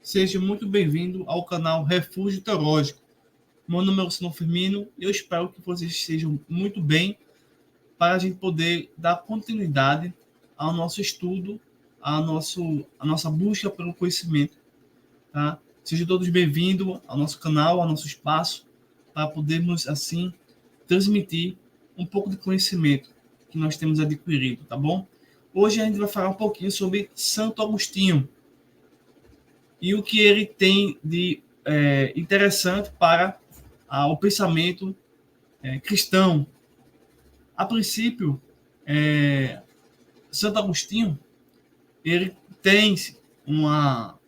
Seja muito bem-vindo ao canal Refúgio Teológico. Meu nome é Silvio Firmino e eu espero que vocês estejam muito bem para a gente poder dar continuidade ao nosso estudo, a nossa busca pelo conhecimento. Tá? Sejam todos bem-vindos ao nosso canal, ao nosso espaço, para podermos, assim, transmitir um pouco de conhecimento que nós temos adquirido, tá bom? Hoje a gente vai falar um pouquinho sobre Santo Agostinho e o que ele tem de interessante para o pensamento cristão. A princípio, Santo Agostinho ele tem uma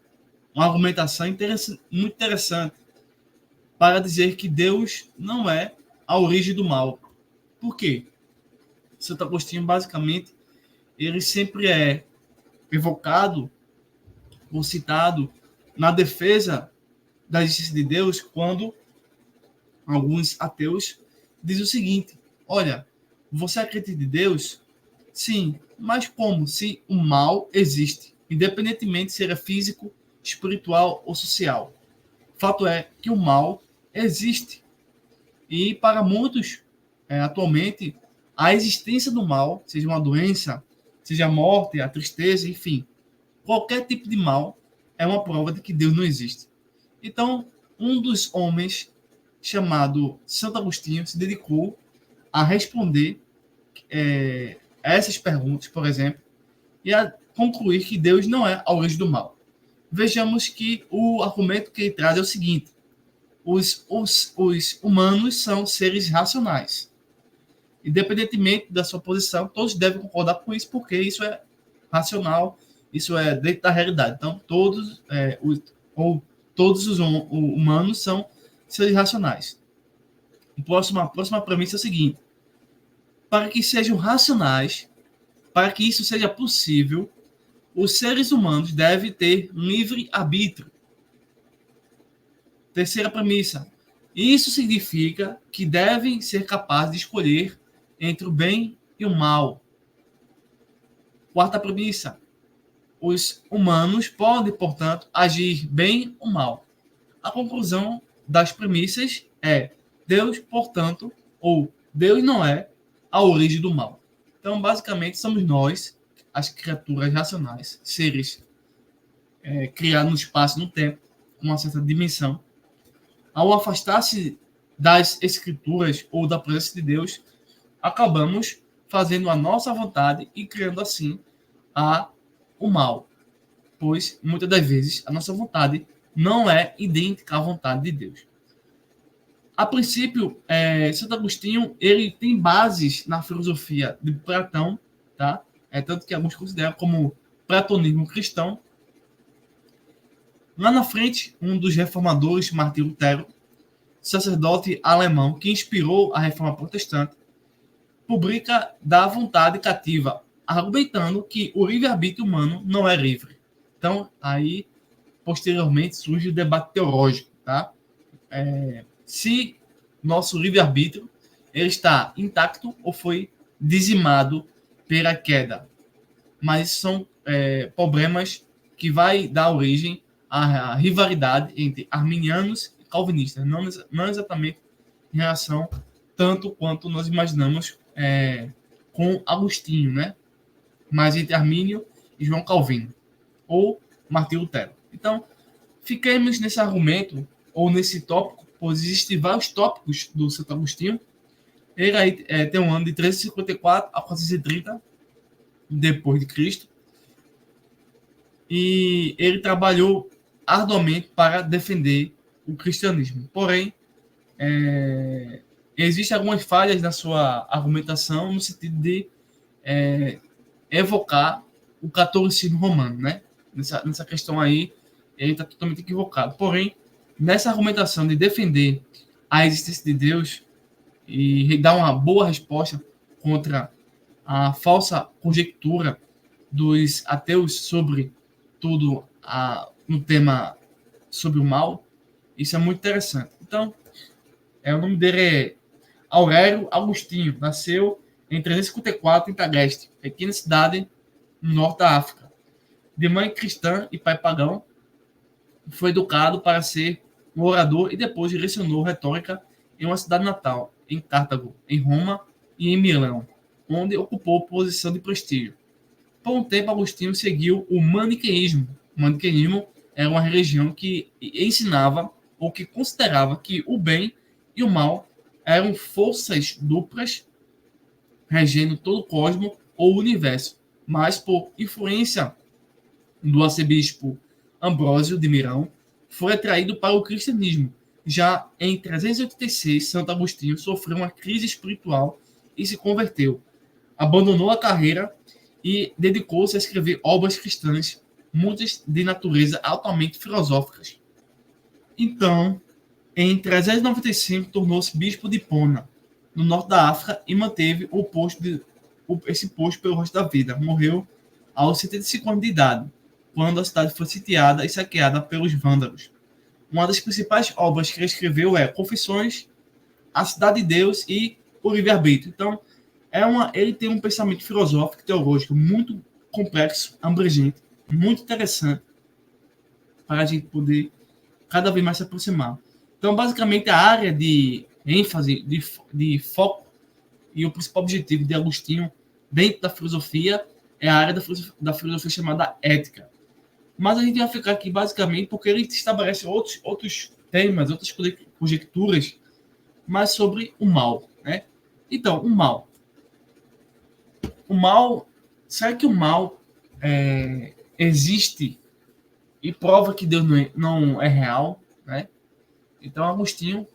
argumentação muito interessante para dizer que Deus não é a origem do mal. Por quê? Santo Agostinho, basicamente, ele sempre é evocado ou citado na defesa da existência de Deus quando alguns ateus dizem o seguinte: olha, você acredita em Deus? Sim, mas como se o mal existe, independentemente se ele é físico, espiritual ou social. Fato é que o mal existe. E para muitos, atualmente, a existência do mal, seja uma doença, seja a morte, a tristeza, enfim, qualquer tipo de mal é uma prova de que Deus não existe. Então, um dos homens, chamado Santo Agostinho, se dedicou a responder essas perguntas, por exemplo, e a concluir que Deus não é a origem do mal. Vejamos que o argumento que ele traz é o seguinte: os humanos são seres racionais. Independentemente da sua posição, todos devem concordar com isso, porque isso é racional, isso é dentro da realidade. Então, todos os humanos são seres racionais. A próxima premissa é a seguinte: para que sejam racionais, para que isso seja possível, os seres humanos devem ter livre-arbítrio. Terceira premissa: isso significa que devem ser capazes de escolher entre o bem e o mal. Quarta premissa: os humanos podem, portanto, agir bem ou mal. A conclusão das premissas é: Deus, portanto, ou Deus não é a origem do mal. Então, basicamente, somos nós, as criaturas racionais, seres criados no espaço e no tempo, com uma certa dimensão. Ao afastar-se das escrituras ou da presença de Deus, acabamos fazendo a nossa vontade e criando assim o mal, pois muitas das vezes a nossa vontade não é idêntica à vontade de Deus. A princípio, Santo Agostinho ele tem bases na filosofia de Platão, tá? Tanto que alguns consideram como platonismo cristão. Lá na frente, um dos reformadores, Martim Lutero, sacerdote alemão que inspirou a reforma protestante, publica da vontade cativa, argumentando que o livre-arbítrio humano não é livre. Então, aí, posteriormente, surge o debate teológico, tá? Se nosso livre-arbítrio ele está intacto ou foi dizimado pela queda. Mas são problemas que vai dar origem à rivalidade entre arminianos e calvinistas, não exatamente em relação tanto quanto nós imaginamos com Agostinho, né? Mas entre Armínio e João Calvino, ou Martim Lutero. Então, fiquemos nesse argumento, ou nesse tópico, pois existem vários tópicos do Santo Agostinho. Ele aí tem um ano de 354 a 430 depois de Cristo, e ele trabalhou arduamente para defender o cristianismo. Porém, existem algumas falhas na sua argumentação no sentido de evocar o catolicismo romano, né? Nessa questão aí, ele está totalmente equivocado. Porém, nessa argumentação de defender a existência de Deus e dar uma boa resposta contra a falsa conjectura dos ateus sobre tudo no tema sobre o mal, isso é muito interessante. Então, o nome dele é Aurélio Agostinho, nasceu em 354 em Tagaste, pequena cidade no norte da África. De mãe cristã e pai pagão, foi educado para ser um orador e depois lecionou retórica em uma cidade natal, em Cartago, em Roma e em Milão, onde ocupou posição de prestígio. Por um tempo, Agostinho seguiu o maniqueísmo. O maniqueísmo era uma religião que ensinava ou que considerava que o bem e o mal eram forças duplas regendo todo o cosmos ou universo, mas por influência do arcebispo Ambrósio de Mirão, foi atraído para o cristianismo. Já em 386, Santo Agostinho sofreu uma crise espiritual e se converteu. Abandonou a carreira e dedicou-se a escrever obras cristãs, muitas de natureza altamente filosóficas. Então, em 395, tornou-se bispo de Pona, no norte da África, e manteve esse posto pelo resto da vida. Morreu aos 75 anos de idade, quando a cidade foi sitiada e saqueada pelos vândalos. Uma das principais obras que ele escreveu é Confissões, A Cidade de Deus e O Livre-Arbítrio. Então, ele tem um pensamento filosófico e teológico muito complexo, abrangente, muito interessante, para a gente poder cada vez mais se aproximar. Então, basicamente, a área de ênfase, de foco e o principal objetivo de Agostinho dentro da filosofia é a área da filosofia chamada ética. Mas a gente vai ficar aqui basicamente porque ele estabelece outros temas, outras conjecturas, mas sobre o mal, né? Então, o mal. O mal, será que o mal existe e prova que Deus não é real, né? Então, Agostinho,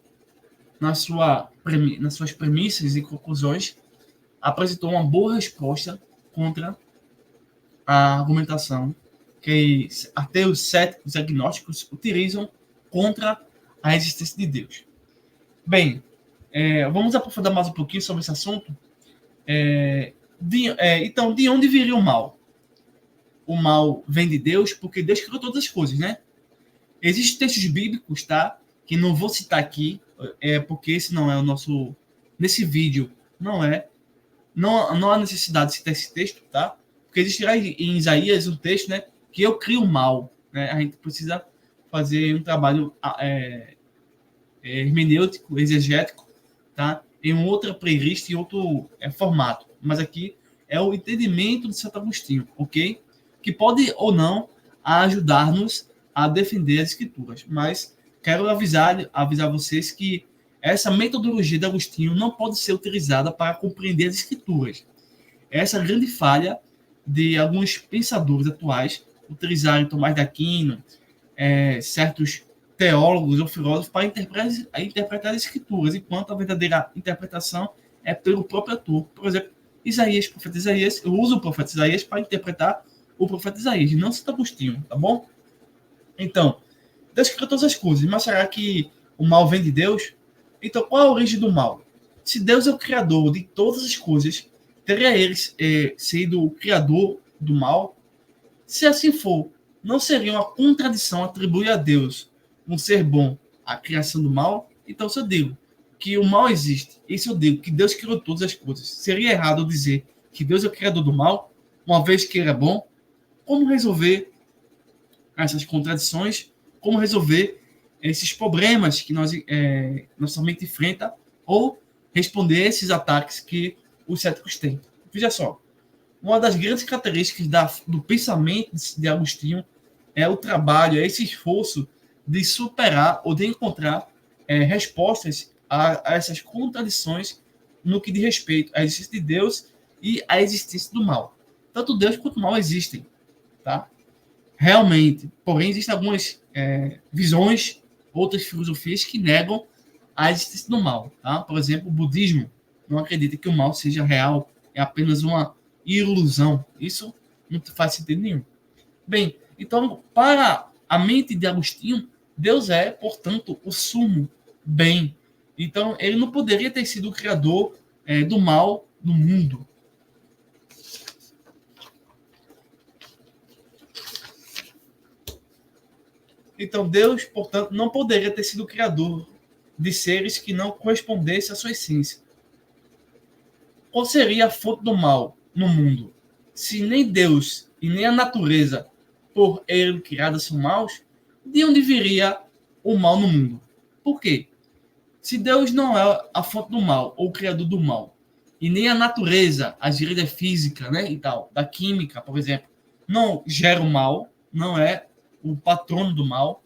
nas suas premissas e conclusões, apresentou uma boa resposta contra a argumentação que ateus, céticos e agnósticos utilizam contra a existência de Deus. Bem, vamos aprofundar mais um pouquinho sobre esse assunto. Então, de onde viria o mal? O mal vem de Deus, porque Deus criou todas as coisas, né? Existem textos bíblicos, tá? Que não vou citar aqui, porque esse não é o nosso... Nesse vídeo, não há necessidade de citar esse texto, tá? Porque existe lá em Isaías um texto, né? Que eu crio o mal, né? A gente precisa fazer um trabalho hermenêutico, exegético, tá? Em outra playlist, em outro formato. Mas aqui é o entendimento de Santo Agostinho, ok? Que pode ou não ajudar-nos a defender as escrituras. Mas quero avisar vocês que essa metodologia de Agostinho não pode ser utilizada para compreender as escrituras. Essa grande falha de alguns pensadores atuais utilizarem Tomás de Aquino, certos teólogos ou filósofos para interpretar as escrituras, enquanto a verdadeira interpretação é pelo próprio autor. Por exemplo, Isaías, profeta Isaías, eu uso o profeta Isaías para interpretar o profeta Isaías, não Santo Agostinho, tá bom? Então, Deus criou todas as coisas, mas será que o mal vem de Deus? Então, qual é a origem do mal? Se Deus é o criador de todas as coisas, teria ele sido o criador do mal? Se assim for, não seria uma contradição atribuir a Deus um ser bom a criação do mal? Então, se eu digo que o mal existe, e se eu digo que Deus criou todas as coisas, seria errado eu dizer que Deus é o criador do mal, uma vez que ele é bom? Como resolver essas contradições? Como resolver esses problemas que nossa mente enfrenta ou responder esses ataques que os céticos têm? Veja só, uma das grandes características do pensamento de Agostinho é o trabalho, é esse esforço de superar ou de encontrar respostas a essas contradições no que diz respeito à existência de Deus e à existência do mal. Tanto Deus quanto o mal existem, tá? Realmente. Porém, existem algumas visões, outras filosofias que negam a existência do mal, tá? Por exemplo, o budismo não acredita que o mal seja real, é apenas uma ilusão. Isso não faz sentido nenhum. Bem, então, para a mente de Agostinho, Deus é, portanto, o sumo bem. Então, ele não poderia ter sido o criador do mal no mundo. Então, Deus, portanto, não poderia ter sido o criador de seres que não correspondessem à sua essência. Qual seria a fonte do mal no mundo? Se nem Deus e nem a natureza, por ele criadas, são maus, de onde viria o mal no mundo? Por quê? Se Deus não é a fonte do mal, ou o criador do mal, e nem a natureza, as leis da física, né, e tal, da química, por exemplo, não gera o mal, não é o patrono do mal,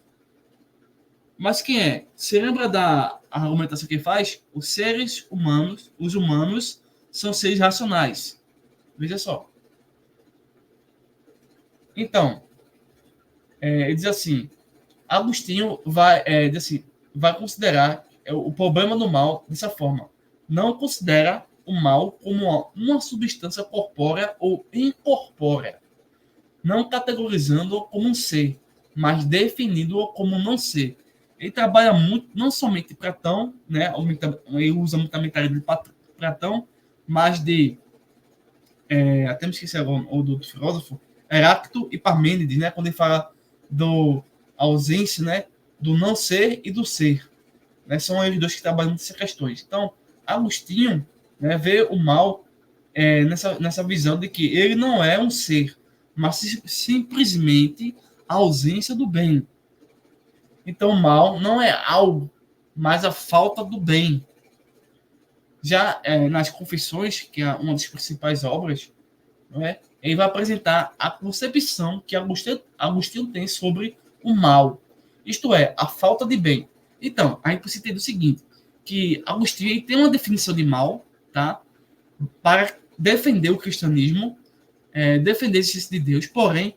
mas quem é? Você lembra da argumentação que ele faz? Os seres humanos, os humanos, são seres racionais. Veja só. Então, ele diz assim, Agostinho diz assim, vai considerar o problema do mal dessa forma. Não considera o mal como uma substância corpórea ou incorpórea, não categorizando-o como um ser, mas definindo-o como um não ser. Ele trabalha muito, não somente Platão, né? Ele usa muito a mentalidade de Platão, mas até me esqueci agora, ou do filósofo, Heráclito e Parmênides, né? Quando ele fala do ausência, né? Do não ser e do ser. Né? São eles dois que trabalham nessas questões. Então, Agostinho, né, vê o mal nessa visão de que ele não é um ser, mas simplesmente a ausência do bem. Então, o mal não é algo, mas a falta do bem. Já nas Confissões, que é uma das principais obras, né, ele vai apresentar a concepção que Agostinho tem sobre o mal, isto é, a falta de bem. Então, a gente precisa entender o seguinte, que Agostinho tem uma definição de mal, tá, para defender o cristianismo, defender a existência de Deus, porém,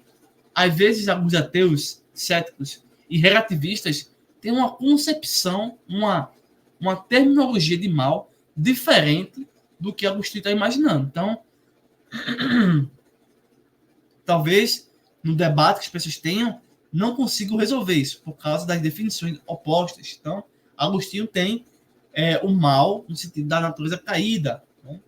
às vezes alguns ateus, céticos e relativistas têm uma concepção, uma terminologia de mal diferente do que Agostinho está imaginando. Então, talvez no debate que as pessoas tenham, não consigam resolver isso, por causa das definições opostas. Então, Agostinho tem o mal no sentido da natureza caída. Né?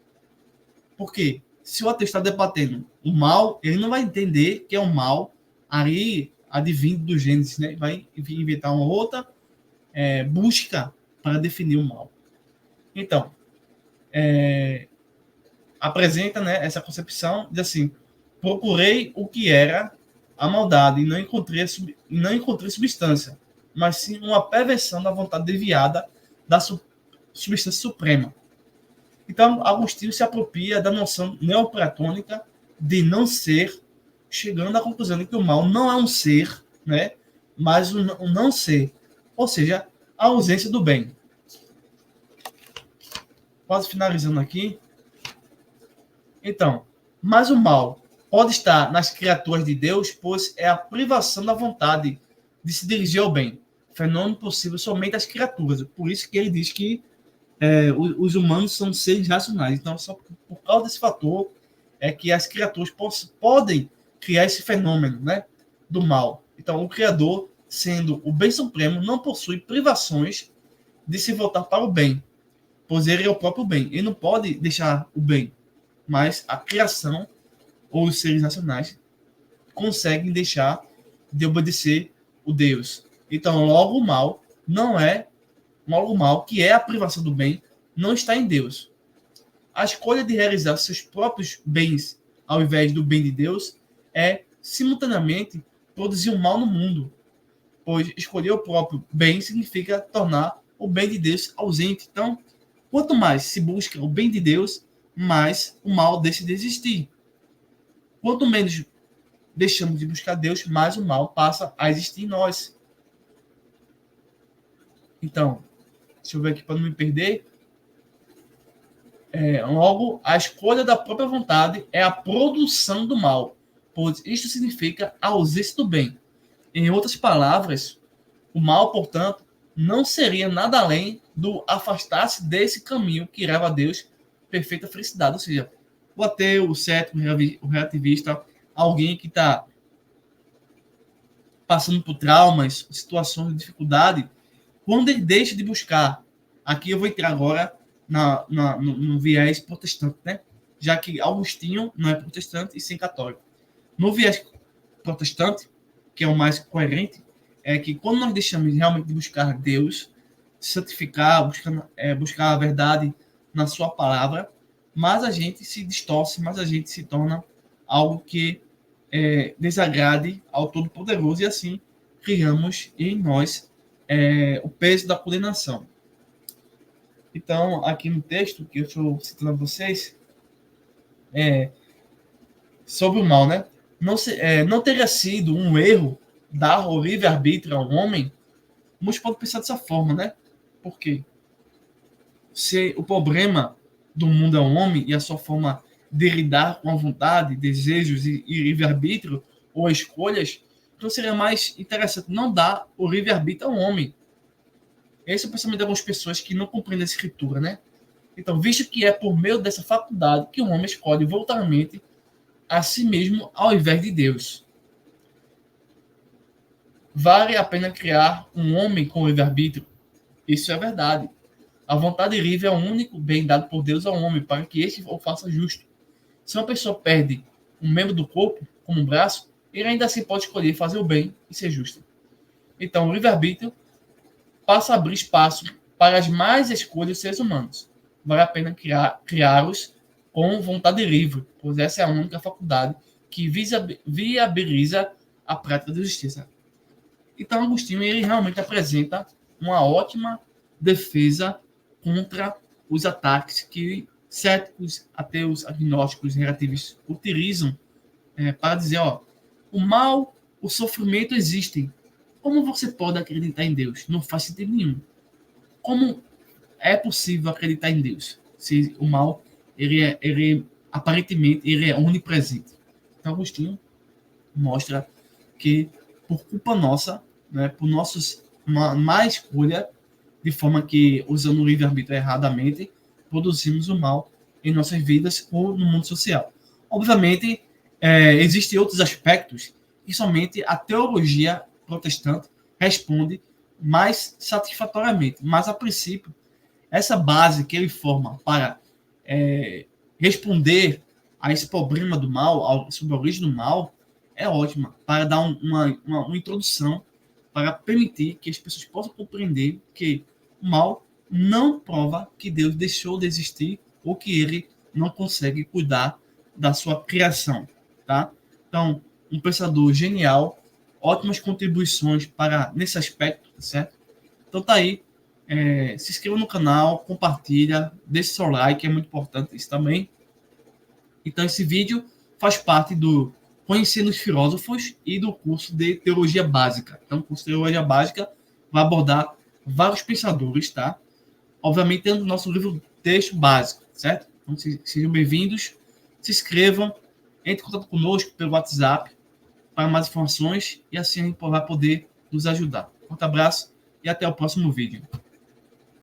Por quê? Se o ateu está debatendo o mal, ele não vai entender que é o mal ali advindo do Gênesis, né? Vai inventar uma outra busca para definir o mal. Então, apresenta, né, essa concepção de assim, procurei o que era a maldade e não encontrei substância, mas sim uma perversão da vontade desviada da substância suprema. Então, Agostinho se apropria da noção neoplatônica de não ser, chegando à conclusão de que o mal não é um ser, né, mas um não ser, ou seja, a ausência do bem. Quase finalizando aqui. Então, mas o mal pode estar nas criaturas de Deus, pois é a privação da vontade de se dirigir ao bem. Fenômeno possível somente às criaturas. Por isso que ele diz que os humanos são seres racionais. Então, só por causa desse fator é que as criaturas podem criar esse fenômeno, né, do mal. Então, o Criador, sendo o bem supremo, não possui privações de se voltar para o bem, pois ele é o próprio bem. Ele não pode deixar o bem, mas a criação ou os seres racionais conseguem deixar de obedecer o Deus. Então, logo o mal não é logo o mal, que é a privação do bem, não está em Deus. A escolha de realizar seus próprios bens ao invés do bem de Deus é, simultaneamente, produzir o mal no mundo, pois escolher o próprio bem significa tornar o bem de Deus ausente. Então, quanto mais se busca o bem de Deus, mais o mal deixa de existir. Quanto menos deixamos de buscar Deus, mais o mal passa a existir em nós. Então, deixa eu ver aqui para não me perder. Logo, a escolha da própria vontade é a produção do mal, pois isto significa a ausência do bem. Em outras palavras, o mal, portanto, não seria nada além do afastar-se desse caminho que leva a Deus perfeita felicidade. Ou seja, o ateu, o cético, o relativista, alguém que está passando por traumas, situações de dificuldade, quando ele deixa de buscar, aqui eu vou entrar agora no viés protestante, né? Já que Agostinho não é protestante e sim católico. No viés protestante, que é o mais coerente, é que quando nós deixamos realmente de buscar Deus, santificar, buscar a verdade na sua palavra, mais a gente se distorce, mais a gente se torna algo que desagrade ao Todo-Poderoso e assim criamos em nós o peso da condenação. Então, aqui no texto que eu estou citando a vocês, sobre o mal, né? Não teria sido um erro dar o livre-arbítrio ao homem? Muitos podem pensar dessa forma, né? Por quê? Se o problema do mundo é o homem e a sua forma de lidar com a vontade, desejos e livre-arbítrio ou escolhas, então seria mais interessante não dar o livre-arbítrio ao homem. Esse é o pensamento de algumas pessoas que não compreendem a escritura, né? Então, visto que é por meio dessa faculdade que o homem escolhe voluntariamente a si mesmo ao invés de Deus. Vale a pena criar um homem com livre-arbítrio? Isso é verdade. A vontade livre é o único bem dado por Deus ao homem, para que este o faça justo. Se uma pessoa perde um membro do corpo, como um braço, ele ainda assim pode escolher fazer o bem e ser justo. Então, o livre-arbítrio passa a abrir espaço para as mais escolhas dos seres humanos. Vale a pena criá-los com vontade livre, pois essa é a única faculdade que viabiliza a prática da justiça. Então, Agostinho, ele realmente apresenta uma ótima defesa contra os ataques que céticos, ateus, agnósticos, relativistas utilizam para dizer, o mal, o sofrimento existem. Como você pode acreditar em Deus? Não faz sentido nenhum. Como é possível acreditar em Deus se o mal, aparentemente, ele é onipresente? Então, Agostinho mostra que, por culpa nossa, né, por nossos má escolha, de forma que, usando o livre-arbítrio erradamente, produzimos o mal em nossas vidas ou no mundo social. Obviamente, existem outros aspectos que somente a teologia protestante responde mais satisfatoriamente. Mas, a princípio, essa base que ele forma para responder a esse problema do mal, sobre a origem do mal, é ótima, para dar uma introdução, para permitir que as pessoas possam compreender que o mal não prova que Deus deixou de existir ou que ele não consegue cuidar da sua criação, tá? Então, um pensador genial, ótimas contribuições nesse aspecto, certo? Então tá aí, se inscreva no canal, compartilha, deixe seu like, é muito importante isso também. Então esse vídeo faz parte do Conhecendo os Filósofos e do curso de Teologia Básica. Então o curso de Teologia Básica vai abordar vários pensadores, tá? Obviamente tendo o nosso livro texto básico, certo? Então sejam bem-vindos, se inscrevam, entre em contato conosco pelo WhatsApp para mais informações e assim a gente vai poder nos ajudar. Um forte abraço e até o próximo vídeo.